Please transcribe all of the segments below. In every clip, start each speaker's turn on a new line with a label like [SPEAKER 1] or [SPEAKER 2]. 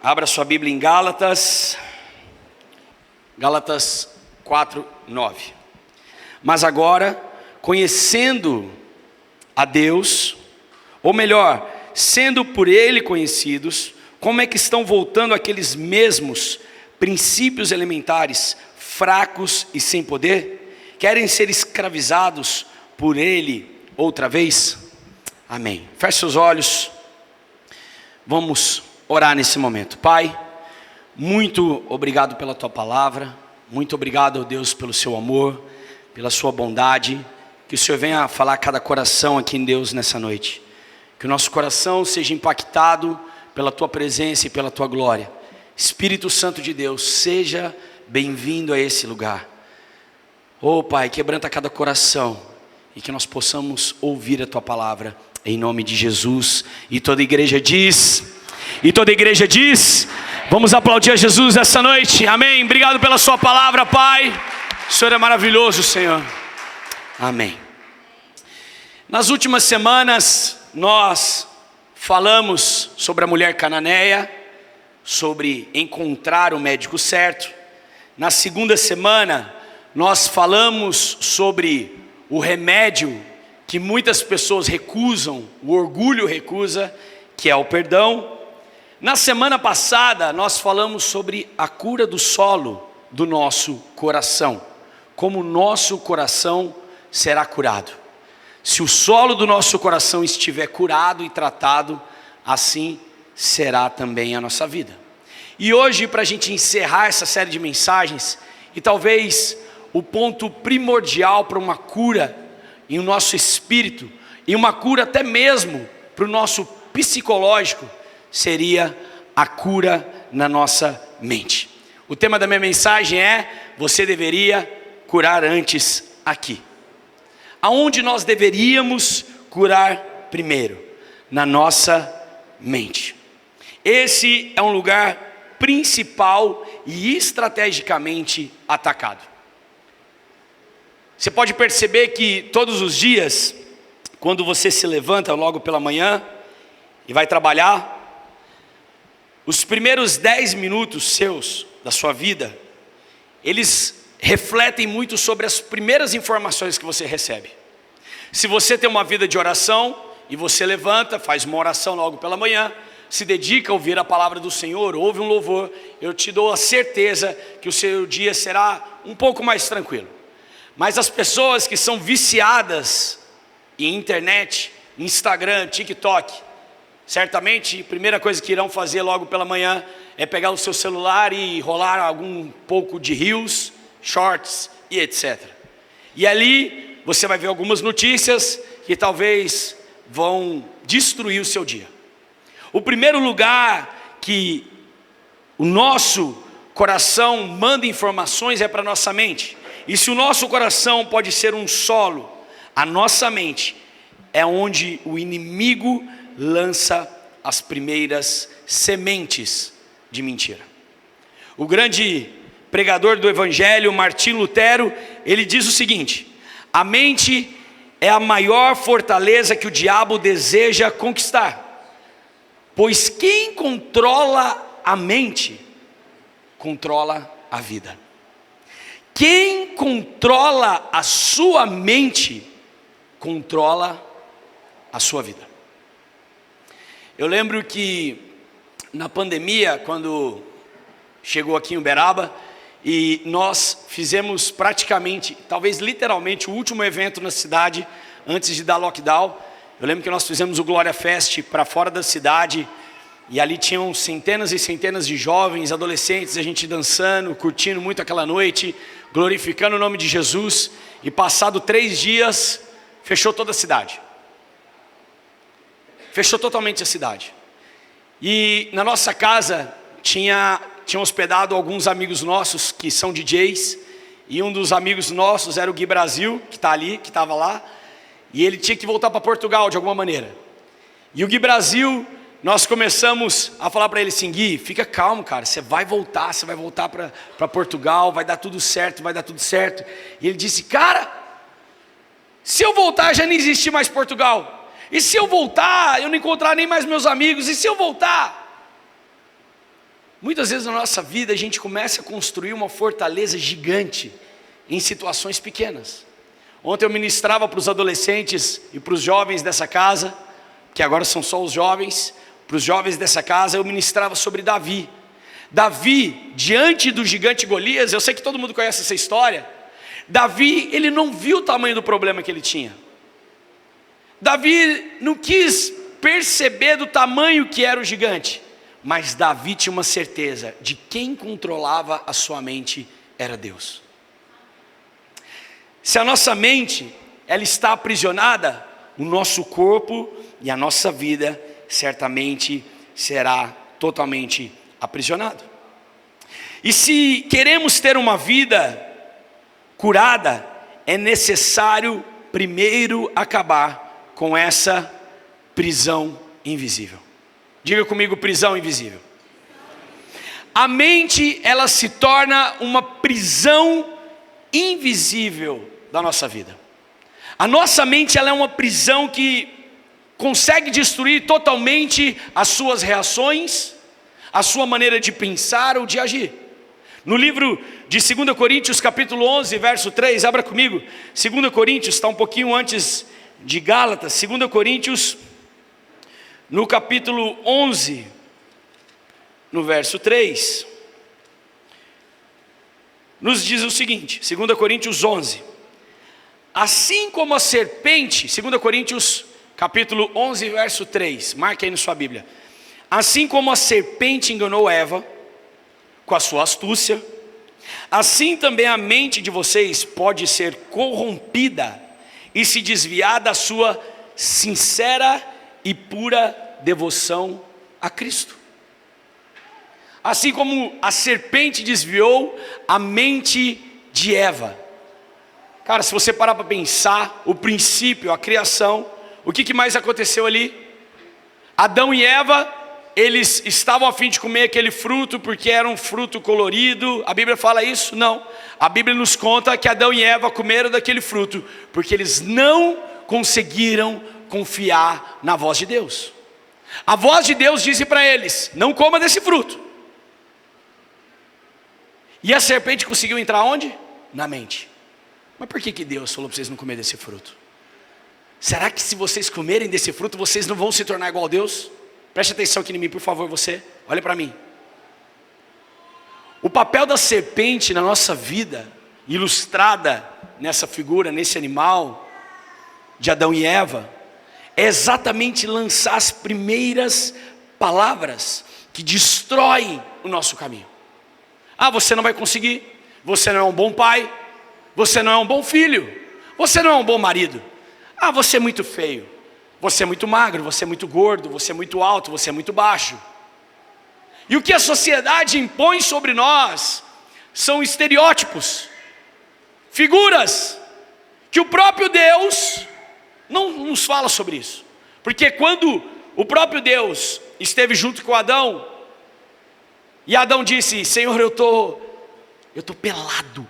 [SPEAKER 1] Abra sua Bíblia em Gálatas 4:9. Mas agora, conhecendo a Deus, ou melhor, sendo por Ele conhecidos, como é que estão voltando aqueles mesmos princípios elementares, fracos e sem poder? Querem ser escravizados por Ele outra vez? Amém. Feche seus olhos. Vamos orar nesse momento. Pai, muito obrigado pela Tua palavra. Muito obrigado, Deus, pelo Seu amor, pela Sua bondade. Que o Senhor venha falar a cada coração aqui em Deus nessa noite. Que o nosso coração seja impactado pela Tua presença e pela Tua glória. Espírito Santo de Deus, seja bem-vindo a esse lugar. Oh Pai, quebranta cada coração e que nós possamos ouvir a Tua palavra em nome de Jesus. E toda a igreja diz... Vamos aplaudir a Jesus essa noite, amém. Obrigado pela Sua palavra, Pai. O Senhor é maravilhoso, Senhor, amém. Nas últimas semanas nós falamos sobre a mulher cananeia, sobre encontrar o médico certo. Na segunda semana nós falamos sobre o remédio que muitas pessoas recusam, o orgulho recusa, que é o perdão. Na semana passada nós falamos sobre a cura do solo do nosso coração, como o nosso coração será curado. Se o solo do nosso coração estiver curado e tratado, assim será também a nossa vida. E hoje, para a gente encerrar essa série de mensagens, e talvez o ponto primordial para uma cura em o nosso espírito, e uma cura até mesmo para o nosso psicológico, seria a cura na nossa mente. O tema da minha mensagem é: você deveria curar antes aqui. Aonde nós deveríamos curar primeiro? Na nossa mente. Esse é um lugar principal e estrategicamente atacado. Você pode perceber que todos os dias, quando você se levanta logo pela manhã e vai trabalhar, os primeiros 10 minutos seus, da sua vida, eles refletem muito sobre as primeiras informações que você recebe. Se você tem uma vida de oração, e você levanta, faz uma oração logo pela manhã, se dedica a ouvir a palavra do Senhor, ouve um louvor, eu te dou a certeza que o seu dia será um pouco mais tranquilo. Mas as pessoas que são viciadas em internet, Instagram, TikTok, certamente a primeira coisa que irão fazer logo pela manhã é pegar o seu celular e rolar algum pouco de reels, shorts e etc. E ali você vai ver algumas notícias que talvez vão destruir o seu dia. O primeiro lugar que o nosso coração manda informações é para a nossa mente. E se o nosso coração pode ser um solo, a nossa mente é onde o inimigo lança as primeiras sementes de mentira. O grande pregador do Evangelho, Martim Lutero, ele diz o seguinte: a mente é a maior fortaleza que o diabo deseja conquistar, pois quem controla a mente, controla a vida. Quem controla a sua mente, controla a sua vida. Eu lembro que na pandemia, quando chegou aqui em Uberaba, e nós fizemos praticamente, talvez literalmente, o último evento na cidade antes de dar lockdown. Eu lembro que nós fizemos o Glória Fest para fora da cidade, e ali tinham centenas e centenas de jovens, adolescentes, a gente dançando, curtindo muito aquela noite, glorificando o nome de Jesus. E passado 3 dias, fechou toda a cidade. Fechou totalmente a cidade. E na nossa casa tinha hospedado alguns amigos nossos que são DJs, e um dos amigos nossos era o Gui Brasil, que está ali, que estava lá, e ele tinha que voltar para Portugal de alguma maneira. E o Gui Brasil, nós começamos a falar para ele assim: Gui, fica calmo, cara, você vai voltar para Portugal, vai dar tudo certo, E ele disse: cara, se eu voltar já não existe mais Portugal. E se eu voltar, eu não encontrar nem mais meus amigos? E se eu voltar? Muitas vezes na nossa vida a gente começa a construir uma fortaleza gigante em situações pequenas. Ontem eu ministrava para os adolescentes e para os jovens dessa casa, que agora são só os jovens, para os jovens dessa casa eu ministrava sobre Davi. Davi, diante do gigante Golias, eu sei que todo mundo conhece essa história. Davi, ele não viu o tamanho do problema que ele tinha. Davi não quis perceber do tamanho que era o gigante, mas Davi tinha uma certeza de quem controlava a sua mente era Deus. Se a nossa mente ela está aprisionada, o nosso corpo e a nossa vida certamente será totalmente aprisionado. E se queremos ter uma vida curada, é necessário primeiro acabar com essa prisão invisível. Diga comigo, prisão invisível. A mente, ela se torna uma prisão invisível da nossa vida. A nossa mente, ela é uma prisão que consegue destruir totalmente as suas reações, a sua maneira de pensar ou de agir. No livro de 2 Coríntios capítulo 11, verso 3, abra comigo. 2 Coríntios, está um pouquinho antes de Gálatas. 2 Coríntios, no capítulo 11, no verso 3, nos diz o seguinte, 2 Coríntios 11. Assim como a serpente, 2 Coríntios capítulo 11, verso 3, marque aí na sua Bíblia. Assim como a serpente enganou Eva com a sua astúcia, assim também a mente de vocês pode ser corrompida e se desviar da sua sincera e pura devoção a Cristo. Assim como a serpente desviou a mente de Eva. Cara, se você parar para pensar, o princípio, a criação, o que mais aconteceu ali? Adão e Eva, eles estavam a fim de comer aquele fruto porque era um fruto colorido. A Bíblia fala isso? Não. A Bíblia nos conta que Adão e Eva comeram daquele fruto porque eles não conseguiram confiar na voz de Deus. A voz de Deus disse para eles: não coma desse fruto. E a serpente conseguiu entrar onde? Na mente. Mas por que Deus falou para vocês não comerem desse fruto? Será que se vocês comerem desse fruto, vocês não vão se tornar igual a Deus? Preste atenção aqui em mim, por favor, você. Olha para mim. O papel da serpente na nossa vida, ilustrada nessa figura, nesse animal de Adão e Eva, é exatamente lançar as primeiras palavras que destroem o nosso caminho. Ah, você não vai conseguir, você não é um bom pai, você não é um bom filho, você não é um bom marido. Ah, você é muito feio, você é muito magro, você é muito gordo, você é muito alto, você é muito baixo. E o que a sociedade impõe sobre nós são estereótipos, figuras, que o próprio Deus não nos fala sobre isso. Porque quando o próprio Deus esteve junto com Adão, e Adão disse: Senhor, eu tô pelado.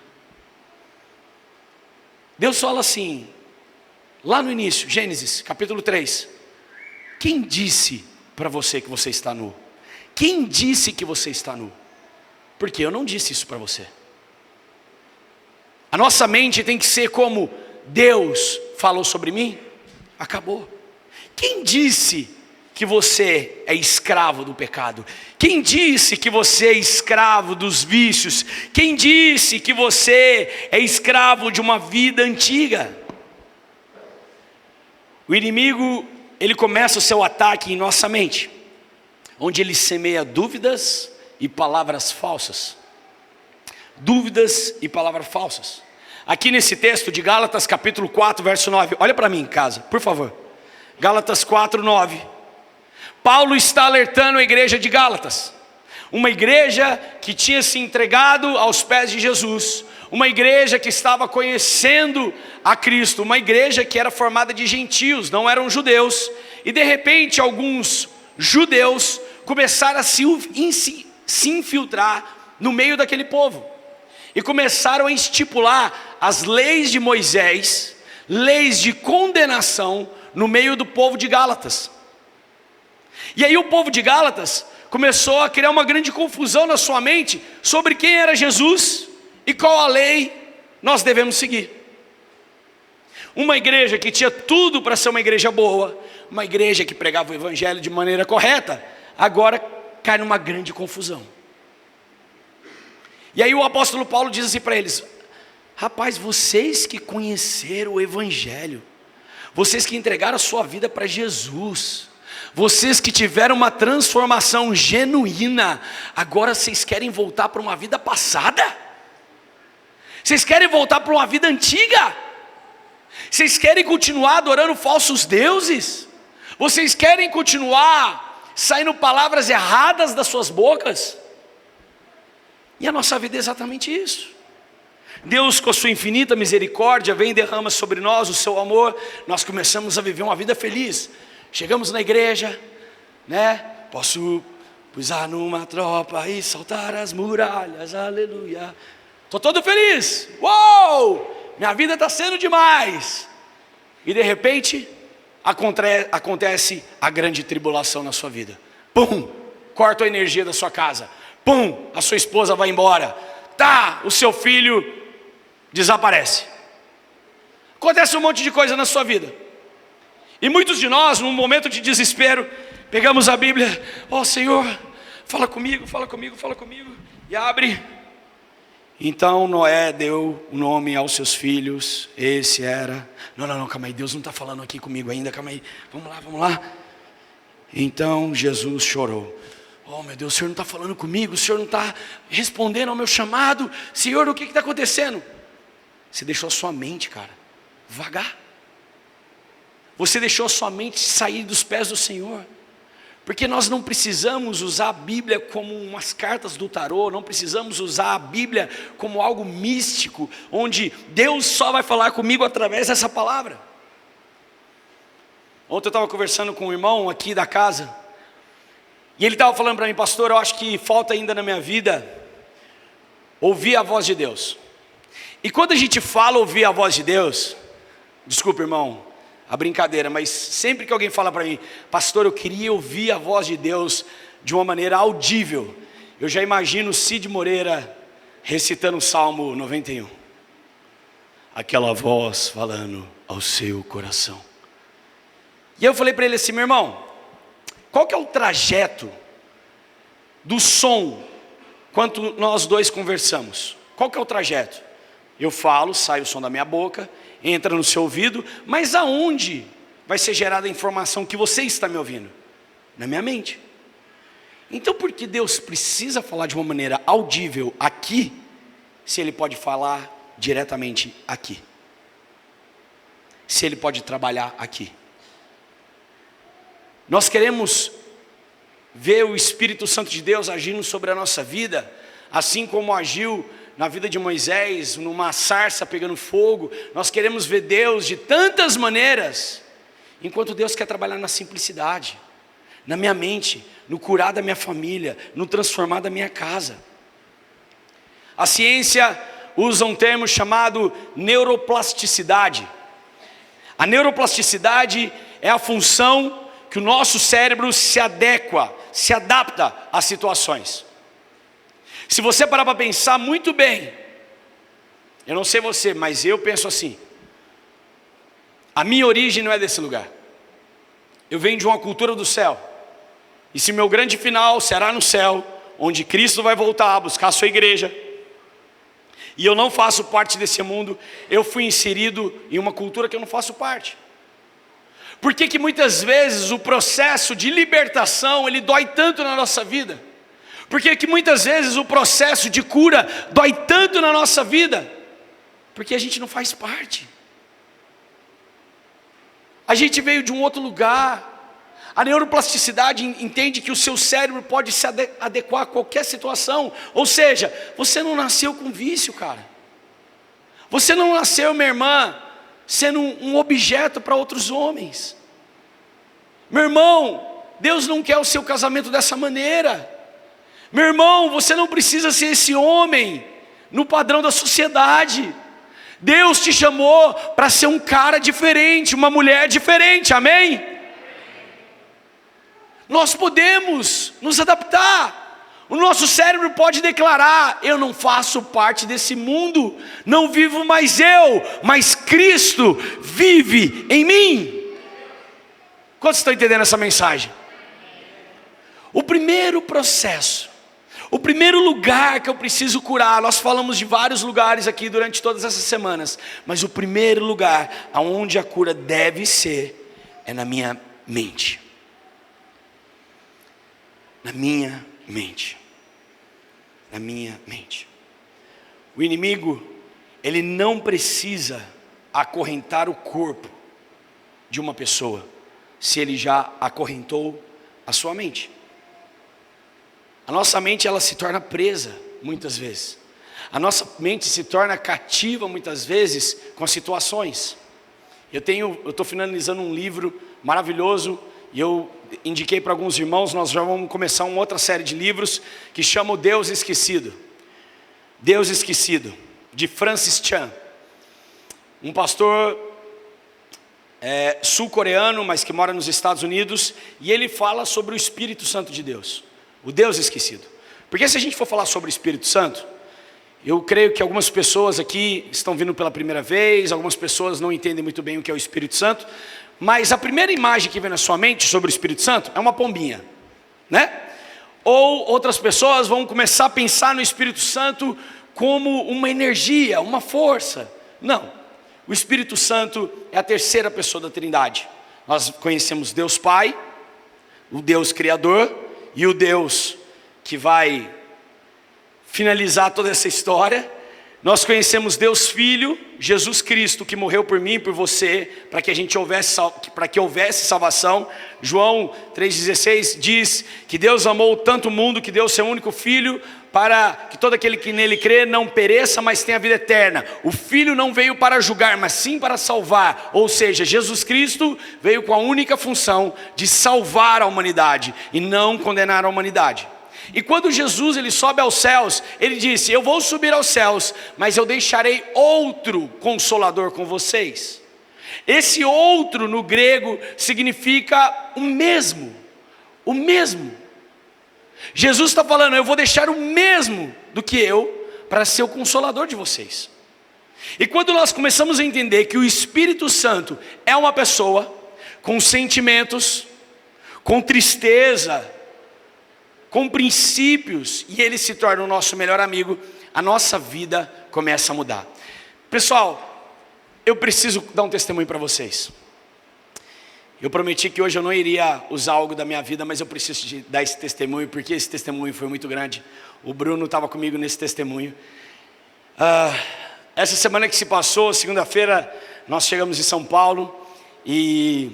[SPEAKER 1] Deus fala assim, lá no início, Gênesis capítulo 3. Quem disse para você que você está nu? Quem disse que você está nu? Porque eu não disse isso para você. A nossa mente tem que ser como Deus falou sobre mim. Acabou. Quem disse que você é escravo do pecado? Quem disse que você é escravo dos vícios? Quem disse que você é escravo de uma vida antiga? O inimigo, ele começa o seu ataque em nossa mente, onde ele semeia dúvidas e palavras falsas. Dúvidas e palavras falsas. Aqui nesse texto de Gálatas capítulo 4, verso 9, olha para mim em casa, por favor. Gálatas 4, 9. Paulo está alertando a igreja de Gálatas, uma igreja que tinha se entregado aos pés de Jesus, uma igreja que estava conhecendo a Cristo, uma igreja que era formada de gentios, não eram judeus, e de repente alguns judeus começaram a se infiltrar no meio daquele povo, e começaram a estipular as leis de Moisés, leis de condenação no meio do povo de Gálatas. E aí o povo de Gálatas começou a criar uma grande confusão na sua mente sobre quem era Jesus e qual a lei nós devemos seguir. Uma igreja que tinha tudo para ser uma igreja boa, uma igreja que pregava o evangelho de maneira correta, agora cai numa grande confusão. E aí o apóstolo Paulo diz assim para eles: rapaz, vocês que conheceram o evangelho, vocês que entregaram a sua vida para Jesus, vocês que tiveram uma transformação genuína, agora vocês querem voltar para uma vida passada? Vocês querem voltar para uma vida antiga? Vocês querem continuar adorando falsos deuses? Vocês querem continuar saindo palavras erradas das suas bocas? E a nossa vida é exatamente isso. Deus, com a sua infinita misericórdia, vem e derrama sobre nós o seu amor. Nós começamos a viver uma vida feliz. Chegamos na igreja, né? Posso pisar numa tropa e saltar as muralhas, aleluia. Estou todo feliz, uou, minha vida está sendo demais. E de repente, acontece a grande tribulação na sua vida. Pum, corta a energia da sua casa. Pum, a sua esposa vai embora. Tá, o seu filho desaparece. Acontece um monte de coisa na sua vida. E muitos de nós, num momento de desespero, pegamos a Bíblia: ó Senhor, fala comigo, fala comigo, fala comigo. E abre. Então Noé deu o nome aos seus filhos. Esse era... Não, calma aí, Deus não está falando aqui comigo ainda, calma aí. Vamos lá. Então Jesus chorou. Oh meu Deus, o Senhor não está falando comigo, o Senhor não está respondendo ao meu chamado. Senhor, o que está acontecendo? Você deixou a sua mente, cara, vagar. Você deixou a sua mente sair dos pés do Senhor. Porque nós não precisamos usar a Bíblia como umas cartas do tarô, não precisamos usar a Bíblia como algo místico, onde Deus só vai falar comigo através dessa palavra. Ontem eu estava conversando com um irmão aqui da casa, e ele estava falando para mim: pastor, eu acho que falta ainda na minha vida ouvir a voz de Deus. E quando a gente fala ouvir a voz de Deus, desculpa irmão, a brincadeira, mas sempre que alguém fala para mim: pastor, eu queria ouvir a voz de Deus de uma maneira audível, eu já imagino Cid Moreira recitando o Salmo 91. Aquela voz falando ao seu coração. E eu falei para ele assim: meu irmão, qual que é o trajeto do som quando nós dois conversamos? Qual que é o trajeto? Eu falo, sai o som da minha boca, entra no seu ouvido, mas aonde vai ser gerada a informação que você está me ouvindo? Na minha mente. Então por que Deus precisa falar de uma maneira audível aqui, se Ele pode falar diretamente aqui? Se Ele pode trabalhar aqui? Nós queremos ver o Espírito Santo de Deus agindo sobre a nossa vida, assim como agiu na vida de Moisés, numa sarça pegando fogo. Nós queremos ver Deus de tantas maneiras, enquanto Deus quer trabalhar na simplicidade, na minha mente, no curar da minha família, no transformar da minha casa. A ciência usa um termo chamado neuroplasticidade. A neuroplasticidade é a função que o nosso cérebro se adapta às situações. Se você parar para pensar muito bem, eu não sei você, mas eu penso assim: a minha origem não é desse lugar. Eu venho de uma cultura do céu. E se meu grande final será no céu, onde Cristo vai voltar a buscar a sua igreja, e eu não faço parte desse mundo, eu fui inserido em uma cultura que eu não faço parte. Por que que muitas vezes o processo de libertação, ele dói tanto na nossa vida? Por que que muitas vezes o processo de cura dói tanto na nossa vida? Porque a gente não faz parte. A gente veio de um outro lugar. A neuroplasticidade entende que o seu cérebro pode se adequar a qualquer situação. Ou seja, você não nasceu com vício, cara. Você não nasceu, minha irmã, sendo um objeto para outros homens. Meu irmão, Deus não quer o seu casamento dessa maneira. Meu irmão, você não precisa ser esse homem no padrão da sociedade. Deus te chamou para ser um cara diferente, uma mulher diferente, amém? Nós podemos nos adaptar. O nosso cérebro pode declarar: eu não faço parte desse mundo, não vivo mais eu, mas Cristo vive em mim. Quantos estão entendendo essa mensagem? O primeiro processo, o primeiro lugar que eu preciso curar, nós falamos de vários lugares aqui durante todas essas semanas, mas o primeiro lugar aonde a cura deve ser é na minha mente. Na minha mente. Na minha mente. O inimigo, ele não precisa acorrentar o corpo de uma pessoa, se ele já acorrentou a sua mente. A nossa mente, ela se torna presa muitas vezes. A nossa mente se torna cativa muitas vezes com as situações. Eu estou finalizando um livro maravilhoso e eu indiquei para alguns irmãos, nós já vamos começar uma outra série de livros que chama o Deus Esquecido. Deus Esquecido, de Francis Chan. Um pastor sul-coreano, mas que mora nos Estados Unidos, e ele fala sobre o Espírito Santo de Deus, o Deus Esquecido. Porque se a gente for falar sobre o Espírito Santo, eu creio que algumas pessoas aqui estão vindo pela primeira vez, algumas pessoas não entendem muito bem o que é o Espírito Santo, mas a primeira imagem que vem na sua mente sobre o Espírito Santo é uma pombinha, né? Ou outras pessoas vão começar a pensar no Espírito Santo como uma energia, uma força. Não, o Espírito Santo é a terceira pessoa da Trindade. Nós conhecemos Deus Pai, o Deus Criador e o Deus que vai finalizar toda essa história. Nós conhecemos Deus Filho, Jesus Cristo, que morreu por mim e por você, para que houvesse salvação. João 3,16 diz que Deus amou tanto o mundo que deu seu único Filho, para que todo aquele que nele crê não pereça, mas tenha vida eterna. O Filho não veio para julgar, mas sim para salvar. Ou seja, Jesus Cristo veio com a única função de salvar a humanidade e não condenar a humanidade. E quando Jesus ele sobe aos céus, ele disse: eu vou subir aos céus, mas eu deixarei outro consolador com vocês. Esse outro no grego significa o mesmo. O mesmo. Jesus está falando: eu vou deixar o mesmo do que eu para ser o consolador de vocês. E quando nós começamos a entender que o Espírito Santo é uma pessoa com sentimentos, com tristeza, com princípios, e ele se torna o nosso melhor amigo, a nossa vida começa a mudar. Pessoal, eu preciso dar um testemunho para vocês. Eu prometi que hoje eu não iria usar algo da minha vida, mas eu preciso dar esse testemunho, porque esse testemunho foi muito grande. O Bruno estava comigo nesse testemunho. Essa semana que se passou, segunda-feira, nós chegamos em São Paulo, e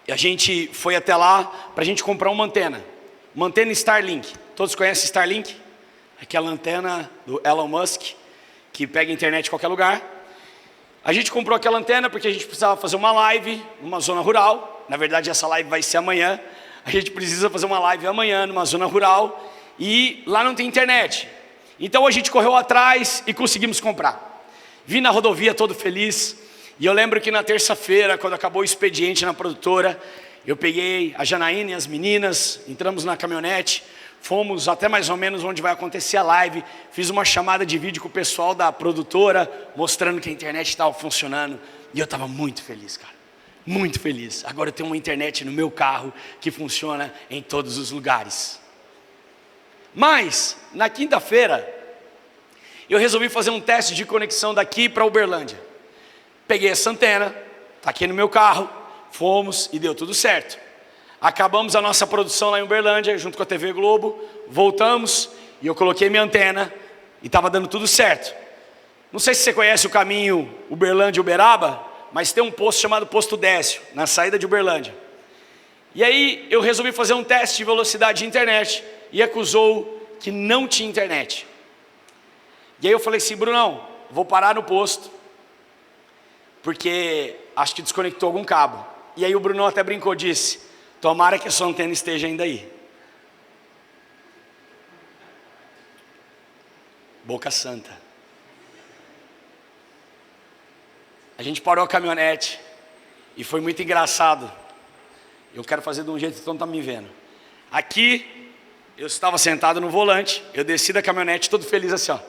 [SPEAKER 1] a gente foi até lá para a gente comprar uma antena. Uma antena Starlink. Todos conhecem Starlink? Aquela antena do Elon Musk, que pega a internet em qualquer lugar. A gente comprou aquela antena porque a gente precisava fazer uma live numa zona rural. Na verdade, essa live vai ser amanhã. A gente precisa fazer uma live amanhã numa zona rural, e lá não tem internet. Então a gente correu atrás e conseguimos comprar. Vim na rodovia todo feliz. E eu lembro que na terça-feira, quando acabou o expediente na produtora, eu peguei a Janaína e as meninas, entramos na caminhonete, fomos até mais ou menos onde vai acontecer a live, fiz uma chamada de vídeo com o pessoal da produtora, mostrando que a internet estava funcionando, e eu estava muito feliz, cara, muito feliz. Agora eu tenho uma internet no meu carro que funciona em todos os lugares. Mas, na quinta-feira, eu resolvi fazer um teste de conexão daqui para Uberlândia. Peguei essa antena, está aqui no meu carro, fomos e deu tudo certo. Acabamos a nossa produção lá em Uberlândia, junto com a TV Globo, voltamos e eu coloquei minha antena e estava dando tudo certo. Não sei se você conhece o caminho Uberlândia-Uberaba, mas tem um posto chamado Posto Décio, na saída de Uberlândia. E aí eu resolvi fazer um teste de velocidade de internet e acusou que não tinha internet. E aí eu falei assim: Brunão, vou parar no posto, porque acho que desconectou algum cabo. E aí o Brunão até brincou, disse: tomara que a sua antena esteja ainda aí. Boca Santa. A gente parou a caminhonete e foi muito engraçado. Eu quero fazer de um jeito que não está me vendo. Aqui, eu estava sentado no volante, eu desci da caminhonete todo feliz assim, ó.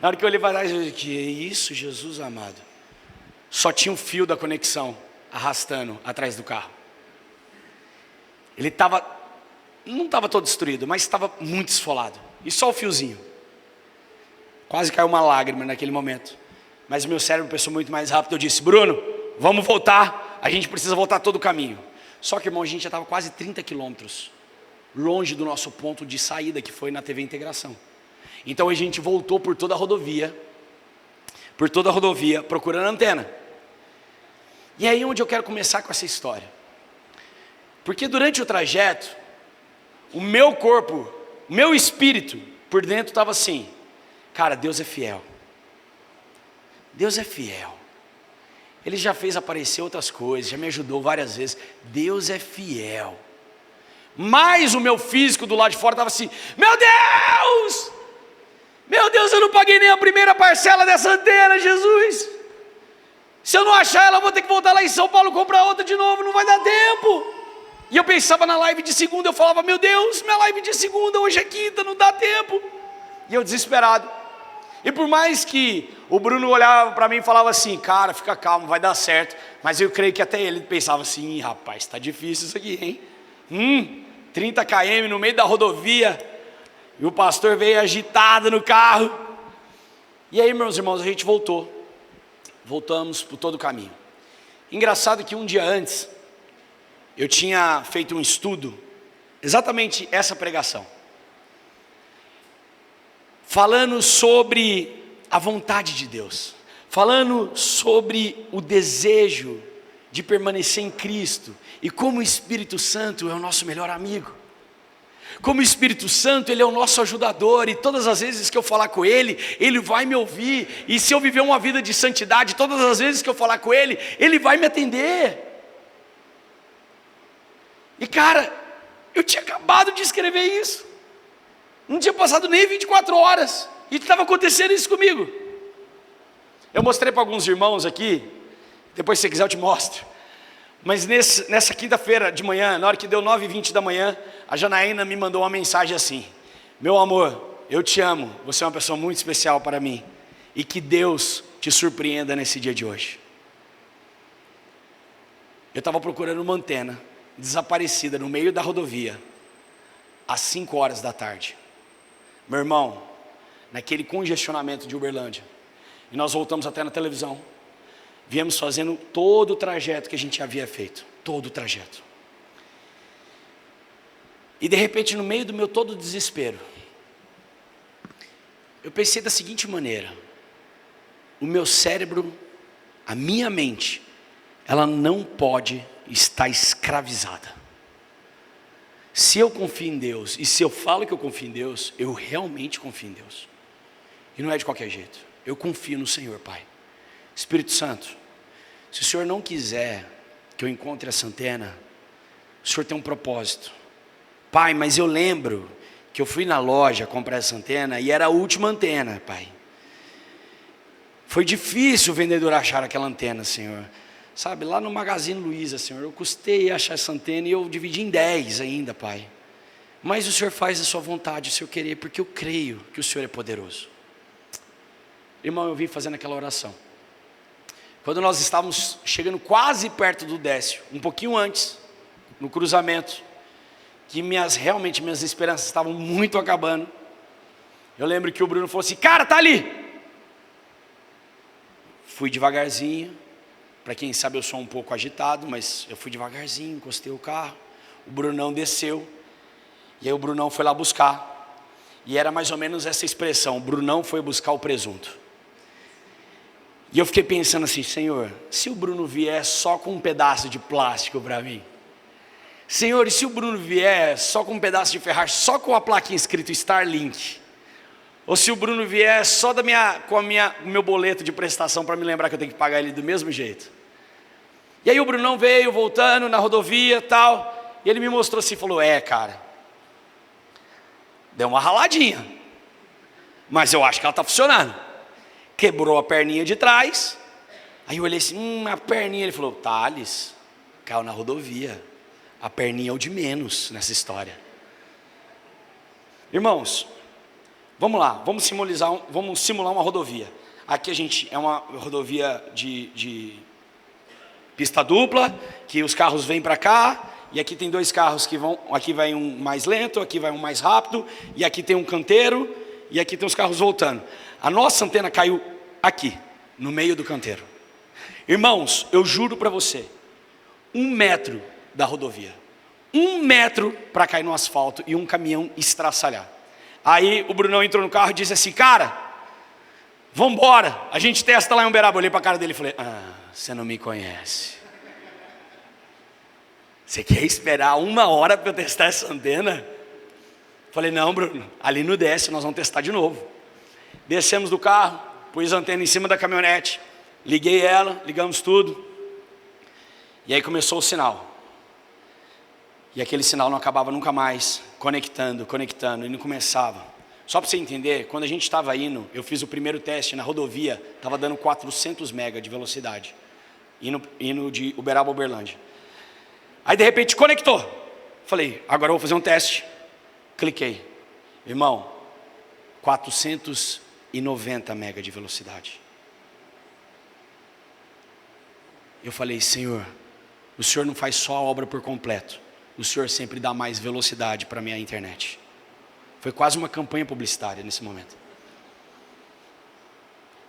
[SPEAKER 1] Na hora que eu olhei para trás, eu disse, que é isso, Jesus amado? Só tinha um fio da conexão arrastando atrás do carro. Ele não estava todo destruído, mas estava muito esfolado. E só o fiozinho. Quase caiu uma lágrima naquele momento. Mas o meu cérebro pensou muito mais rápido. Eu disse, Bruno, vamos voltar. A gente precisa voltar todo o caminho. Só que, irmão, a gente já estava quase 30 quilômetros longe do nosso ponto de saída, que foi na TV Integração. Então a gente voltou por toda a rodovia, procurando a antena. E aí onde eu quero começar com essa história. Porque durante o trajeto, o meu corpo, o meu espírito, por dentro estava assim, cara, Deus é fiel. Deus é fiel. Ele já fez aparecer outras coisas, já me ajudou várias vezes. Deus é fiel. Mas o meu físico do lado de fora estava assim, meu Deus! Meu Deus, eu não paguei nem a primeira parcela dessa antena, Jesus. Se eu não achar ela, eu vou ter que voltar lá em São Paulo comprar outra de novo, não vai dar tempo. E eu pensava na live de segunda, eu falava, meu Deus, minha live de segunda, hoje é quinta, não dá tempo. E eu desesperado. E por mais que o Bruno olhava para mim e falava assim, cara, fica calmo, vai dar certo. Mas eu creio que até ele pensava assim, rapaz, está difícil isso aqui, hein? 30 km no meio da rodovia. E o pastor veio agitado no carro. E aí, meus irmãos, a gente voltamos por todo o caminho. Engraçado que um dia antes, eu tinha feito um estudo, exatamente essa pregação, falando sobre a vontade de Deus, falando sobre o desejo de permanecer em Cristo, e como o Espírito Santo é o nosso melhor amigo, como o Espírito Santo, Ele é o nosso ajudador, e todas as vezes que eu falar com Ele, Ele vai me ouvir, e se eu viver uma vida de santidade, todas as vezes que eu falar com Ele, Ele vai me atender. E cara, eu tinha acabado de escrever isso, não tinha passado nem 24 horas, e estava acontecendo isso comigo. Eu mostrei para alguns irmãos aqui, depois se você quiser eu te mostro. Mas nessa quinta-feira de manhã, na hora que deu 9h20 da manhã, a Janaína me mandou uma mensagem assim, meu amor, eu te amo, você é uma pessoa muito especial para mim, e que Deus te surpreenda nesse dia de hoje. Eu estava procurando uma antena, desaparecida no meio da rodovia, às 5 horas da tarde. Meu irmão, naquele congestionamento de Uberlândia, e nós voltamos até na televisão, viemos fazendo todo o trajeto que a gente havia feito, todo o trajeto. E de repente, no meio do meu todo desespero, eu pensei da seguinte maneira, o meu cérebro, a minha mente, ela não pode estar escravizada. Se eu confio em Deus, e se eu falo que eu confio em Deus, eu realmente confio em Deus. E não é de qualquer jeito, eu confio no Senhor, Pai. Espírito Santo, se o Senhor não quiser que eu encontre essa antena, o Senhor tem um propósito. Pai, mas eu lembro que eu fui na loja comprar essa antena e era a última antena, Pai. Foi difícil o vendedor achar aquela antena, Senhor. Sabe, lá no Magazine Luiza, Senhor, eu custei achar essa antena e eu dividi em 10 ainda, Pai. Mas o Senhor faz a sua vontade, o Senhor querer, porque eu creio que o Senhor é poderoso. Irmão, eu vim fazendo aquela oração. Quando nós estávamos chegando quase perto do Décio, um pouquinho antes, no cruzamento, que realmente minhas esperanças estavam muito acabando, eu lembro que o Bruno falou assim, cara, tá ali. Fui devagarzinho, para quem sabe eu sou um pouco agitado, mas eu fui devagarzinho, encostei o carro, o Brunão desceu, e aí o Brunão foi lá buscar, e era mais ou menos essa expressão, o Brunão foi buscar o presunto. E eu fiquei pensando assim, Senhor, se o Bruno vier só com um pedaço de plástico para mim, Senhor, e se o Bruno vier só com um pedaço de ferragem, só com a plaquinha escrito Starlink, ou se o Bruno vier só com o meu boleto de prestação para me lembrar que eu tenho que pagar ele do mesmo jeito. E aí o Brunão veio voltando na rodovia e tal, e ele me mostrou assim, falou, cara, deu uma raladinha, mas eu acho que ela está funcionando. Quebrou a perninha de trás, aí eu olhei assim, a perninha, ele falou, Thales, caiu na rodovia, A perninha é o de menos nessa história. Irmãos, vamos lá, vamos simular uma rodovia. Aqui a gente é uma rodovia de pista dupla, que os carros vêm para cá, e aqui tem dois carros que vão, aqui vai um mais lento, aqui vai um mais rápido, e aqui tem um canteiro, e aqui tem os carros voltando. A nossa antena caiu aqui, no meio do canteiro. Irmãos, eu juro para você, 1 metro da rodovia, 1 metro para cair no asfalto e um caminhão estraçalhar. Aí o Brunão entrou no carro e disse assim: cara, vambora, a gente testa lá em Uberaba. Eu olhei para a cara dele e falei: você não me conhece. Você quer esperar 1 hora para eu testar essa antena? Falei: não, Bruno, ali no desce, nós vamos testar de novo. Descemos do carro, pus a antena em cima da caminhonete, liguei ela, ligamos tudo, e aí começou o sinal. E aquele sinal não acabava nunca mais, conectando, e não começava. Só para você entender, quando a gente estava indo, eu fiz o primeiro teste na rodovia, estava dando 400 mega de velocidade, indo de Uberaba a Uberlândia. Aí de repente conectou. Falei: agora eu vou fazer um teste. Cliquei. Irmão, 490 mega de velocidade. Eu falei: Senhor, o Senhor não faz só a obra por completo, o Senhor sempre dá mais velocidade para a minha internet. Foi quase uma campanha publicitária nesse momento.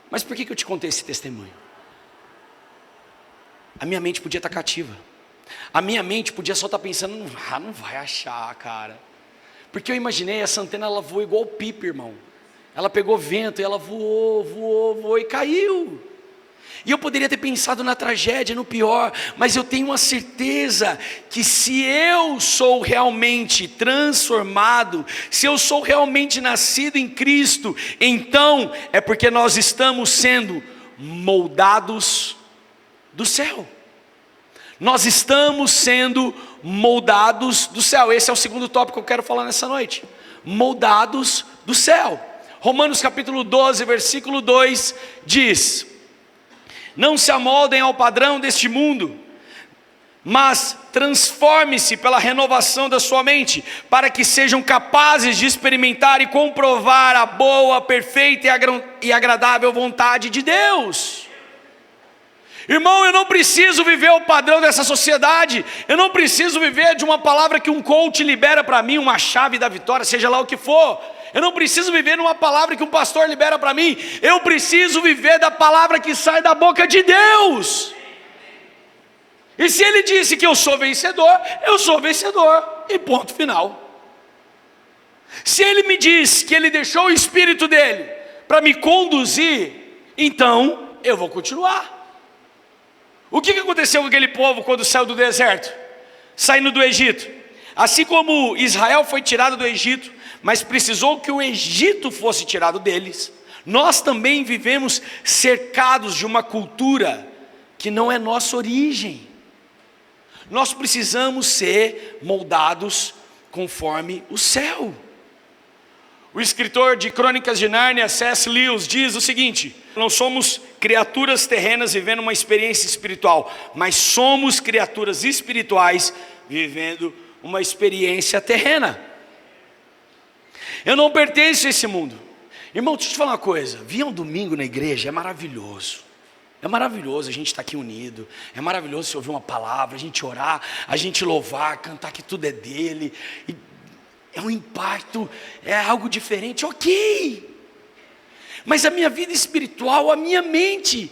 [SPEAKER 1] Mas por que eu te contei esse testemunho? A minha mente podia estar cativa. A minha mente podia só estar pensando: não vai achar, cara. Porque eu imaginei, essa antena, ela voou igual o Pipe, irmão. Ela pegou vento e ela voou e caiu. E eu poderia ter pensado na tragédia, no pior, mas eu tenho uma certeza que se eu sou realmente transformado, se eu sou realmente nascido em Cristo, então é porque nós estamos sendo moldados do céu. Nós estamos sendo moldados do céu. Esse é o segundo tópico que eu quero falar nessa noite. Moldados do céu. Romanos capítulo 12, versículo 2 diz: não se amoldem ao padrão deste mundo, mas transforme-se pela renovação da sua mente, para que sejam capazes de experimentar e comprovar a boa, perfeita e agradável vontade de Deus. Irmão, eu não preciso viver o padrão dessa sociedade. Eu não preciso viver de uma palavra que um coach libera para mim, uma chave da vitória, seja lá o que for. Eu não preciso viver numa palavra que um pastor libera para mim. Eu preciso viver da palavra que sai da boca de Deus. E se Ele disse que eu sou vencedor, eu sou vencedor, e ponto final. Se Ele me diz que Ele deixou o Espírito dEle para me conduzir, então eu vou continuar. O que aconteceu com aquele povo quando saiu do deserto? Saindo do Egito. Assim como Israel foi tirado do Egito, mas precisou que o Egito fosse tirado deles, nós também vivemos cercados de uma cultura que não é nossa origem. Nós precisamos ser moldados conforme o céu. O escritor de Crônicas de Nárnia, C.S. Lewis, diz o seguinte: não somos criaturas terrenas vivendo uma experiência espiritual, mas somos criaturas espirituais vivendo uma experiência terrena. Eu não pertenço a esse mundo. Irmão, deixa eu te falar uma coisa: vir um domingo na igreja é maravilhoso. É maravilhoso a gente estar aqui unido. É maravilhoso você ouvir uma palavra, a gente orar, a gente louvar, cantar que tudo é dele. É um impacto, é algo diferente, ok. Mas a minha vida espiritual, a minha mente,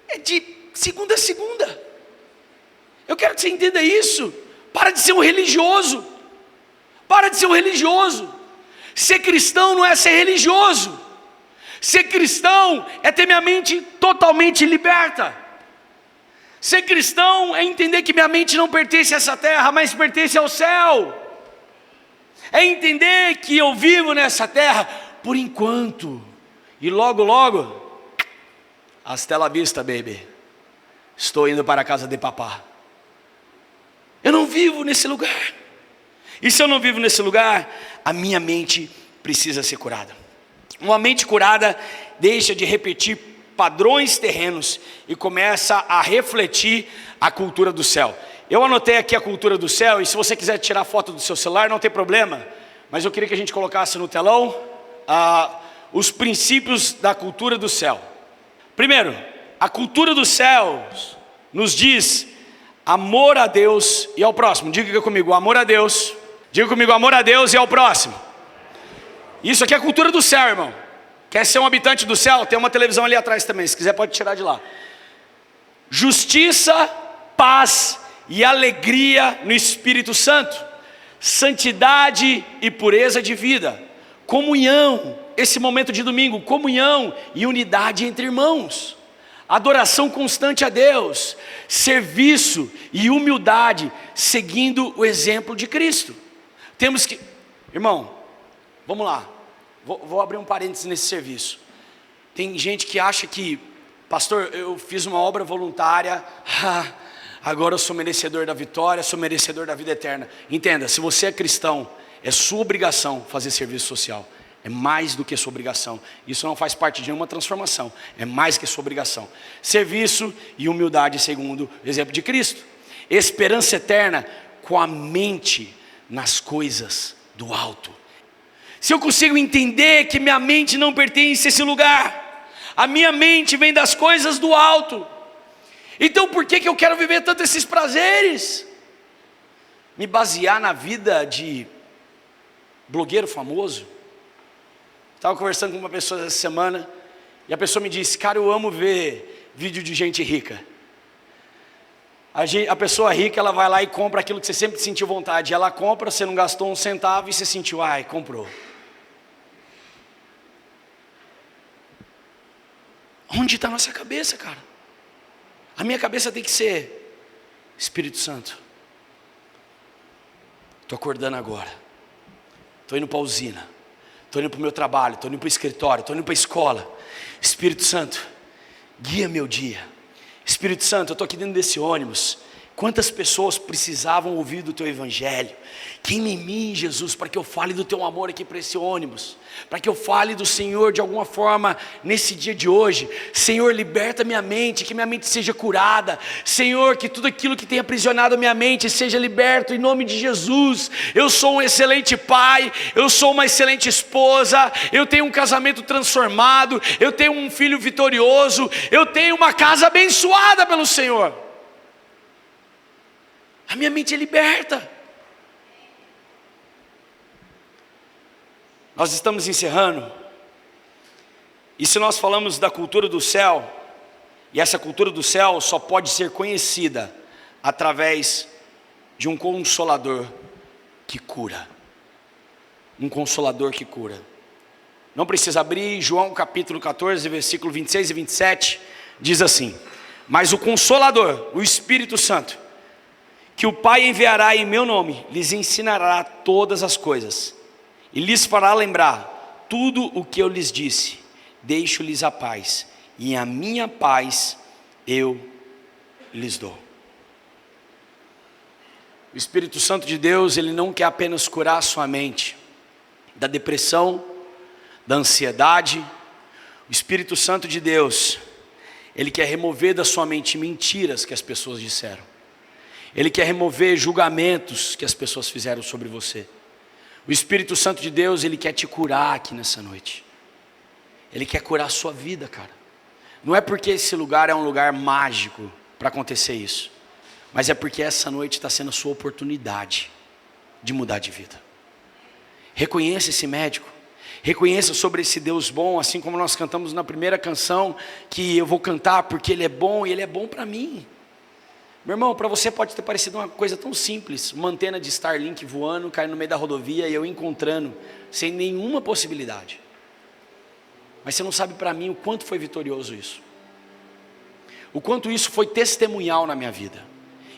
[SPEAKER 1] é de segunda a segunda. Eu quero que você entenda isso. Para de ser um religioso. Para de ser um religioso. Ser cristão não é ser religioso. Ser cristão é ter minha mente totalmente liberta. Ser cristão é entender que minha mente não pertence a essa terra, mas pertence ao céu. É entender que eu vivo nessa terra por enquanto, e logo logo, hasta la vista, baby, estou indo para a casa de papá. Eu não vivo nesse lugar. E se eu não vivo nesse lugar, a minha mente precisa ser curada. Uma mente curada deixa de repetir padrões terrenos e começa a refletir a cultura do céu. eu anotei aqui a cultura do céu, e se você quiser tirar foto do seu celular, não tem problema, mas eu queria que a gente colocasse no telão os princípios da cultura do céu. Primeiro, a cultura dos céus nos diz amor a Deus e ao próximo. Diga comigo, amor a Deus. Diga comigo, amor a Deus e ao próximo. Isso aqui é a cultura do céu, irmão. Quer ser um habitante do céu? Tem uma televisão ali atrás também, se quiser pode tirar de lá. Justiça, paz e alegria no Espírito Santo, santidade e pureza de vida, comunhão, esse momento de domingo, comunhão e unidade entre irmãos, adoração constante a Deus, serviço e humildade, seguindo o exemplo de Cristo. Temos que, irmão, vamos lá, vou abrir um parênteses nesse serviço. Tem gente que acha que, pastor, eu fiz uma obra voluntária, agora eu sou merecedor da vitória, sou merecedor da vida eterna. Entenda, se você é cristão, é sua obrigação fazer serviço social. É mais do que sua obrigação. Isso não faz parte de nenhuma transformação. É mais que sua obrigação. Serviço e humildade segundo o exemplo de Cristo. Esperança eterna com a mente nas coisas do alto. Se eu consigo entender que minha mente não pertence a esse lugar, a minha mente vem das coisas do alto, então por que eu quero viver tanto esses prazeres? Me basear na vida de blogueiro famoso? Estava conversando com uma pessoa essa semana, e a pessoa me disse, cara, eu amo ver vídeo de gente rica. A pessoa rica, ela vai lá e compra aquilo que você sempre sentiu vontade. Ela compra, você não gastou um centavo e você sentiu, ai, comprou. Onde está a nossa cabeça, cara? A minha cabeça tem que ser Espírito Santo. Estou acordando agora. Estou indo para a usina. Estou indo para o meu trabalho. Estou indo para o escritório. Estou indo para a escola. Espírito Santo, guia meu dia. Espírito Santo, eu estou aqui dentro desse ônibus. Quantas pessoas precisavam ouvir do teu evangelho? Queima em mim, Jesus, para que eu fale do teu amor aqui para esse ônibus, para que eu fale do Senhor de alguma forma nesse dia de hoje. Senhor, liberta minha mente, que minha mente seja curada. Senhor, que tudo aquilo que tem aprisionado a minha mente seja liberto em nome de Jesus. Eu sou um excelente pai, eu sou uma excelente esposa, eu tenho um casamento transformado, eu tenho um filho vitorioso, eu tenho uma casa abençoada pelo Senhor. A minha mente é liberta. Nós estamos encerrando. E se nós falamos da cultura do céu, e essa cultura do céu só pode ser conhecida através de um consolador que cura. Um consolador que cura. Não precisa abrir, João capítulo 14, versículo 26 e 27, diz assim: mas o Consolador, o Espírito Santo, que o Pai enviará em meu nome, lhes ensinará todas as coisas, e lhes fará lembrar tudo o que eu lhes disse. Deixo-lhes a paz, e a minha paz eu lhes dou. O Espírito Santo de Deus, ele não quer apenas curar a sua mente da depressão, da ansiedade. O Espírito Santo de Deus, ele quer remover da sua mente mentiras que as pessoas disseram. Ele quer remover julgamentos que as pessoas fizeram sobre você. O Espírito Santo de Deus, ele quer te curar aqui nessa noite. Ele quer curar a sua vida, cara. Não é porque esse lugar é um lugar mágico para acontecer isso, mas é porque essa noite está sendo a sua oportunidade de mudar de vida. Reconheça esse médico. Reconheça sobre esse Deus bom, assim como nós cantamos na primeira canção, que eu vou cantar porque Ele é bom e Ele é bom para mim. Meu irmão, para você pode ter parecido uma coisa tão simples, uma antena de Starlink voando, caindo no meio da rodovia e eu encontrando, sem nenhuma possibilidade. Mas você não sabe para mim o quanto foi vitorioso isso. O quanto isso foi testemunhal na minha vida.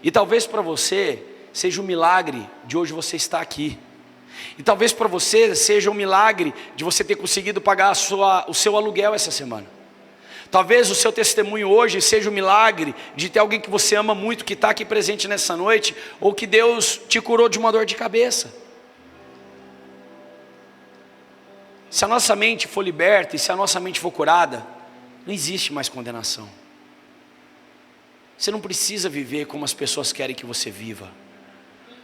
[SPEAKER 1] E talvez para você seja um milagre de hoje você estar aqui. E talvez para você seja um milagre de você ter conseguido pagar o seu aluguel essa semana. Talvez o seu testemunho hoje seja um milagre de ter alguém que você ama muito, que está aqui presente nessa noite, ou que Deus te curou de uma dor de cabeça. Se a nossa mente for liberta e se a nossa mente for curada, não existe mais condenação. Você não precisa viver como as pessoas querem que você viva,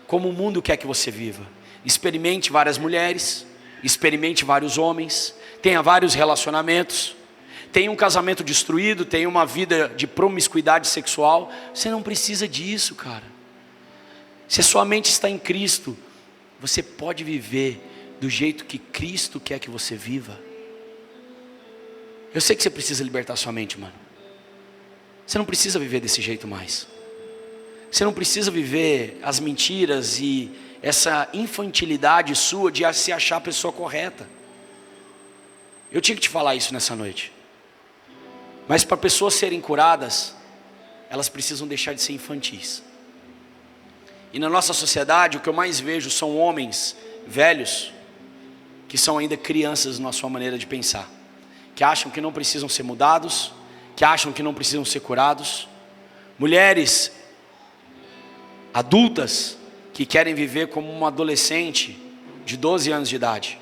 [SPEAKER 1] como o mundo quer que você viva. Experimente várias mulheres, experimente vários homens, tenha vários relacionamentos, tenha um casamento destruído, tenha uma vida de promiscuidade sexual. Você não precisa disso, cara. Se a sua mente está em Cristo, você pode viver do jeito que Cristo quer que você viva. Eu sei que você precisa libertar sua mente, mano. Você não precisa viver desse jeito mais. Você não precisa viver as mentiras e essa infantilidade sua de se achar a pessoa correta. Eu tinha que te falar isso nessa noite. Mas para pessoas serem curadas, elas precisam deixar de ser infantis. E na nossa sociedade, o que eu mais vejo são homens velhos, que são ainda crianças na sua maneira de pensar, que acham que não precisam ser mudados, que acham que não precisam ser curados. Mulheres adultas que querem viver como uma adolescente de 12 anos de idade.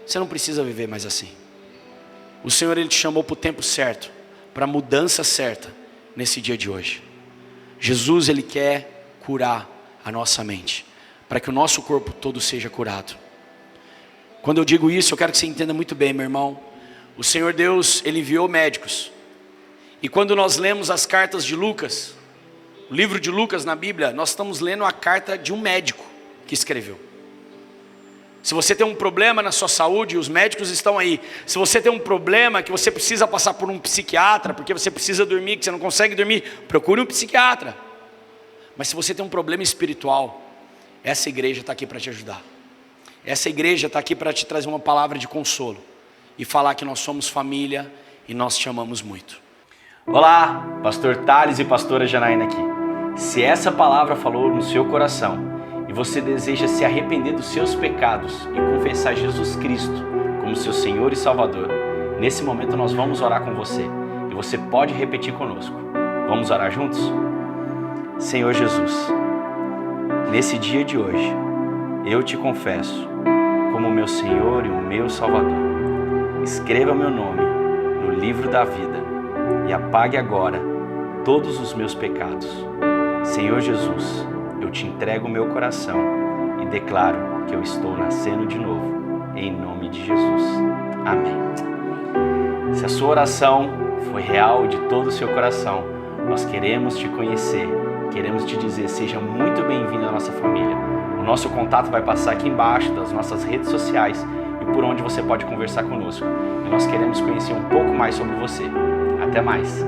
[SPEAKER 1] Você não precisa viver mais assim. O Senhor, Ele te chamou para o tempo certo, para a mudança certa nesse dia de hoje. Jesus, Ele quer curar a nossa mente, para que o nosso corpo todo seja curado. Quando eu digo isso, eu quero que você entenda muito bem, meu irmão. O Senhor Deus, Ele enviou médicos. E quando nós lemos as cartas de Lucas, o livro de Lucas na Bíblia, nós estamos lendo a carta de um médico que escreveu. Se você tem um problema na sua saúde, os médicos estão aí. Se você tem um problema que você precisa passar por um psiquiatra, porque você precisa dormir, que você não consegue dormir, procure um psiquiatra. Mas se você tem um problema espiritual, essa igreja está aqui para te ajudar. Essa igreja está aqui para te trazer uma palavra de consolo e falar que nós somos família e nós te amamos muito.
[SPEAKER 2] Olá, pastor Thales e pastora Janaína aqui. Se essa palavra falou no seu coração e você deseja se arrepender dos seus pecados e confessar Jesus Cristo como seu Senhor e Salvador, nesse momento nós vamos orar com você e você pode repetir conosco. Vamos orar juntos? Senhor Jesus, nesse dia de hoje, eu te confesso como meu Senhor e o meu Salvador. Escreva meu nome no livro da vida e apague agora todos os meus pecados. Senhor Jesus, eu te entrego o meu coração e declaro que eu estou nascendo de novo, em nome de Jesus. Amém. Se a sua oração foi real de todo o seu coração, nós queremos te conhecer, queremos te dizer, seja muito bem-vindo à nossa família. O nosso contato vai passar aqui embaixo das nossas redes sociais e por onde você pode conversar conosco. E nós queremos conhecer um pouco mais sobre você. Até mais.